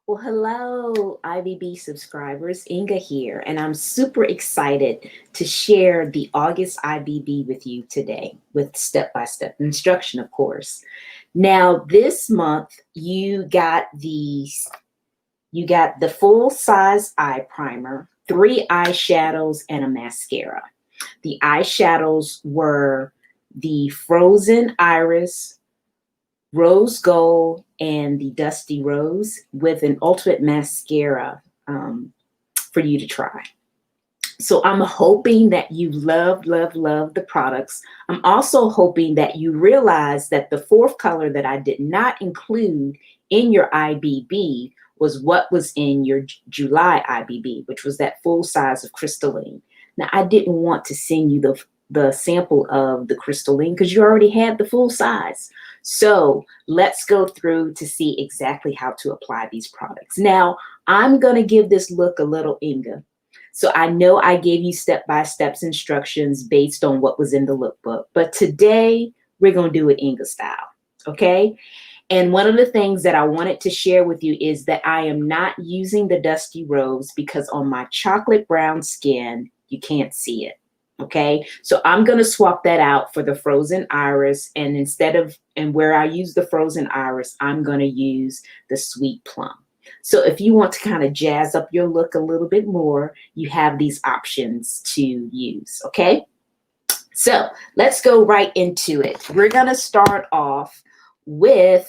Well, hello, IBB subscribers. Inga here, and I'm super excited to share the August IBB with you today with step-by-step instruction, of course. Now, this month you got the full-size eye primer, 3 eyeshadows, and a mascara. The eyeshadows were the Frozen Iris, Rose Gold, and the Dusty Rose with an ultimate mascara for you to try. So I'm hoping that you love the products. I'm also hoping that you realize that the fourth color that I did not include in your IBB was what was in your July IBB, which was that full size of crystalline. Now, I didn't want to send you the sample of the crystalline because you already had the full size. So let's go through to see exactly how to apply these products. Now, I'm going to give this look a little Inga. So I know I gave you step-by-step instructions based on what was in the lookbook, but today we're going to do it Inga style, okay? And one of the things that I wanted to share with you is that I am not using the Dusty Rose because on my chocolate brown skin, you can't see it, okay? So I'm going to swap that out for the Frozen Iris, and where I use the Frozen Iris, I'm going to use the Sweet Plum. So if you want to kind of jazz up your look a little bit more, you have these options to use, okay? So let's go right into it. We're going to start off with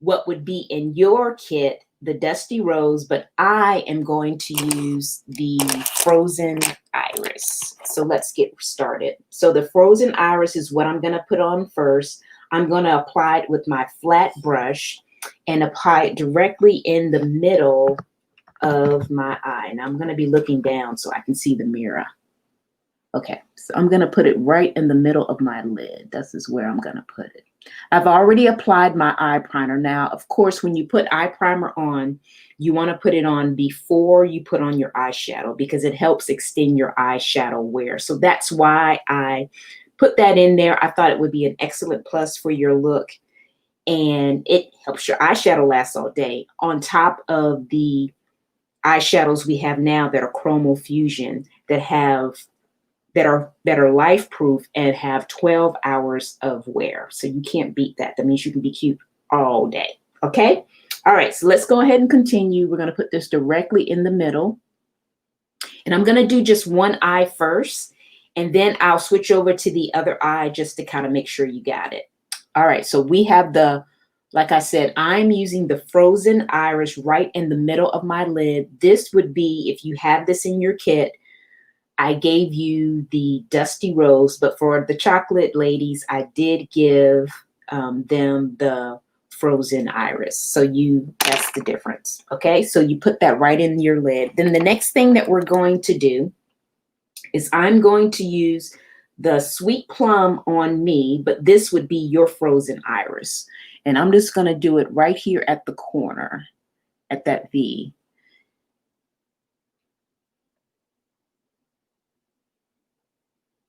what would be in your kit, the Dusty Rose, but I am going to use the Frozen Iris. So let's get started. So the Frozen Iris is what I'm going to put on first. I'm going to apply it with my flat brush and apply it directly in the middle of my eye. Now I'm going to be looking down so I can see the mirror. Okay, so I'm going to put it right in the middle of my lid. This is where I'm going to put it. I've already applied my eye primer. Now, of course, when you put eye primer on, you want to put it on before you put on your eyeshadow because it helps extend your eyeshadow wear. So that's why I put that in there. I thought it would be an excellent plus for your look, and it helps your eyeshadow last all day on top of the eyeshadows we have now that are chromo fusion that are life proof and have 12 hours of wear. So you can't beat that. That means you can be cute all day. Okay? All right, so let's go ahead and continue. We're going to put this directly in the middle. And I'm going to do just one eye first, and then I'll switch over to the other eye just to kind of make sure you got it. All right, so we have like I said, I'm using the Frozen Iris right in the middle of my lid. This would be, if you have this in your kit, I gave you the Dusty Rose, but for the chocolate ladies, I did give them the Frozen Iris. So that's the difference. Okay, so you put that right in your lid. Then the next thing that we're going to do is I'm going to use the Sweet Plum on me, but this would be your Frozen Iris. And I'm just going to do it right here at the corner, at that V.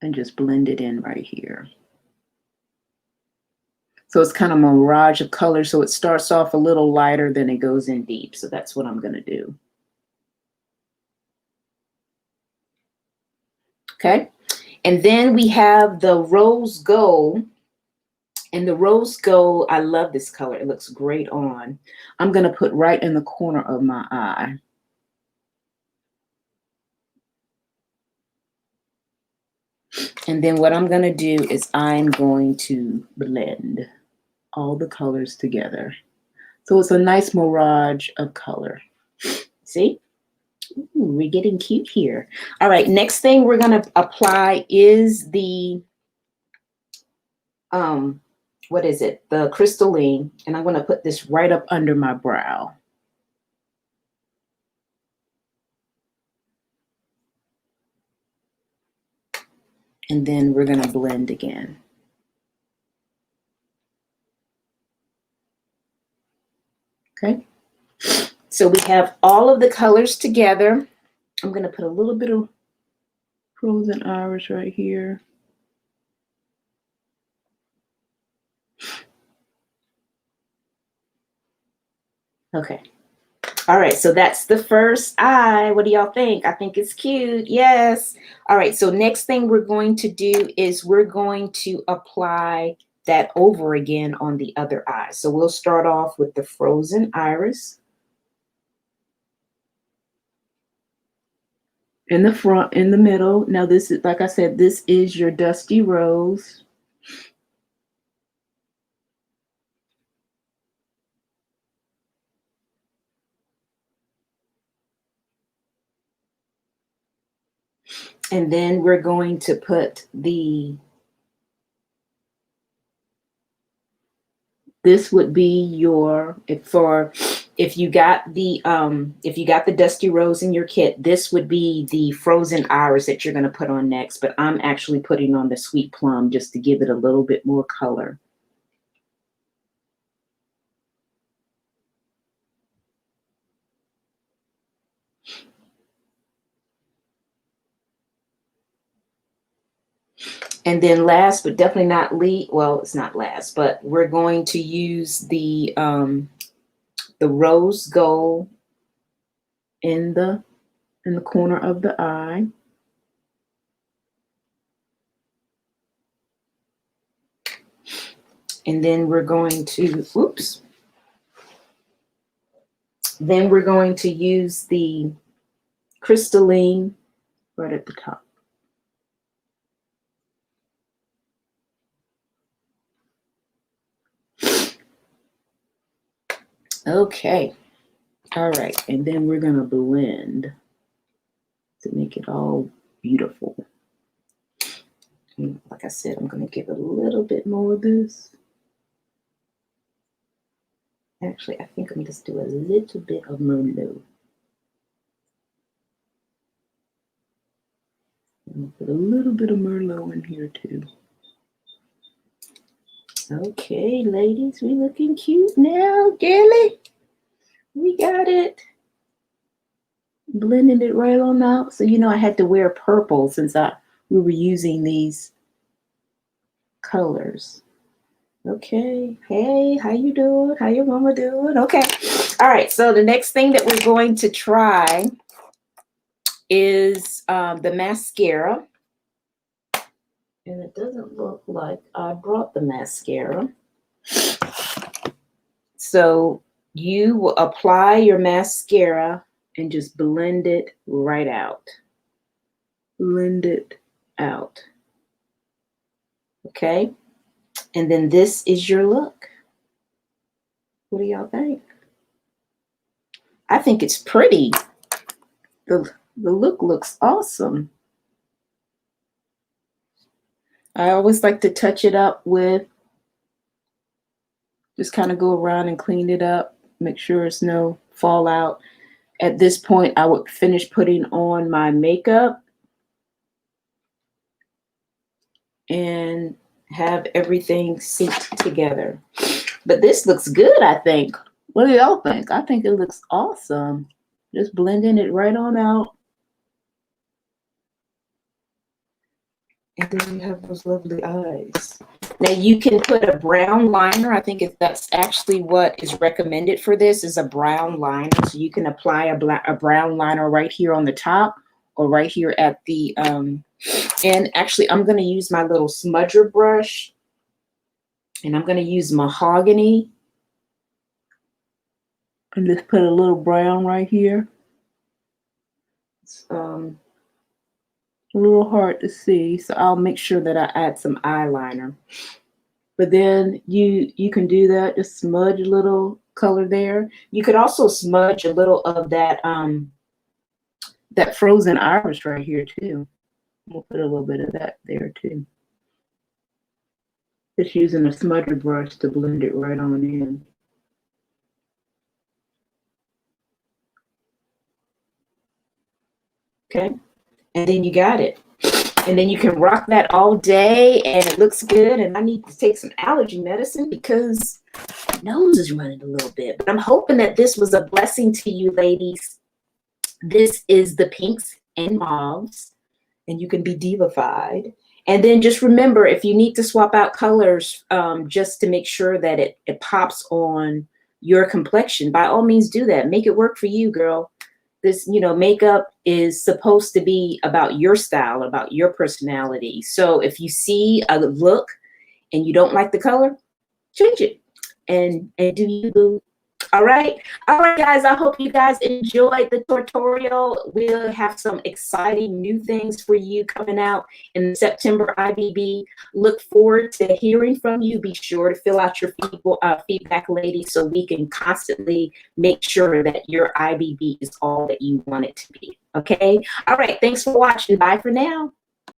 And just blend it in right here. So it's kind of a mirage of color. So it starts off a little lighter, then it goes in deep. So that's what I'm going to do. Okay. And then we have the Rose Gold. And the Rose Gold, I love this color. It looks great on. I'm going to put right in the corner of my eye. And then what I'm going to do is I'm going to blend all the colors together. So it's a nice mirage of color. See? Ooh, we're getting cute here. All right, next thing we're going to apply is the, what is it? The crystalline. And I'm going to put this right up under my brow. And then we're going to blend again. Okay. So we have all of the colors together. I'm going to put a little bit of Frozen Iris right here. Okay. All right, so that's the first eye. What do y'all think? I think it's cute. Yes. All right, so next thing we're going to do is we're going to apply that over again on the other eye. So we'll start off with the frozen iris in the front, in the middle. Now this is, like I said, this is your dusty rose. And then we're going to put this would be your, if you got the dusty rose in your kit, this would be the frozen iris that you're going to put on next. But I'm actually putting on the sweet plum just to give it a little bit more color. And then last, but definitely not least, well, it's not last, but we're going to use the rose gold in the corner of the eye. And then we're going to, oops. Then we're going to use the crystalline right at the top. Okay. All right. And then we're going to blend to make it all beautiful. And like I said, I'm going to give it a little bit more of this. Actually, I think I'm just do a little bit of Merlot. I'm put a little bit of Merlot in here too. Okay, ladies, we looking cute now, girly. We got it. Blending it right on out. So you know I had to wear purple since we were using these colors. Okay. Hey, how you doing? How your mama doing? Okay. All right. So the next thing that we're going to try is the mascara. And it doesn't look like I brought the mascara. So you will apply your mascara and just blend it right out. Blend it out. Okay. And then this is your look. What do y'all think? I think it's pretty. The look looks awesome. I always like to touch it up with, just kind of go around and clean it up, make sure it's no fallout. At this point, I would finish putting on my makeup and have everything synced together. But this looks good, I think. What do y'all think? I think it looks awesome. Just blending it right on out. And then you have those lovely eyes. Now you can put a brown liner. I think that's actually what is recommended for this, is a brown liner. So you can apply a brown liner right here on the top or right here at the end. Actually, I'm going to use my little smudger brush, and I'm going to use mahogany and just put a little brown right here. It's a little hard to see, so I'll make sure that I add some eyeliner. But then you can do that, just smudge a little color there. You could also smudge a little of that that frozen iris right here too. We'll put a little bit of that there too. Just using a smudger brush to blend it right on in. Okay, and then you got it. And then you can rock that all day and it looks good. And I need to take some allergy medicine because my nose is running a little bit. But I'm hoping that this was a blessing to you, ladies. This is the pinks and mauves, and you can be divified. And then just remember, if you need to swap out colors, just to make sure that it pops on your complexion, by all means do that. Make it work for you, girl. This, makeup is supposed to be about your style, about your personality. So if you see a look and you don't like the color, change it and do you, boo. All right. All right, guys. I hope you guys enjoyed the tutorial. We'll have some exciting new things for you coming out in the September IBB. Look forward to hearing from you. Be sure to fill out your feedback, ladies, so we can constantly make sure that your IBB is all that you want it to be. Okay. All right. Thanks for watching. Bye for now.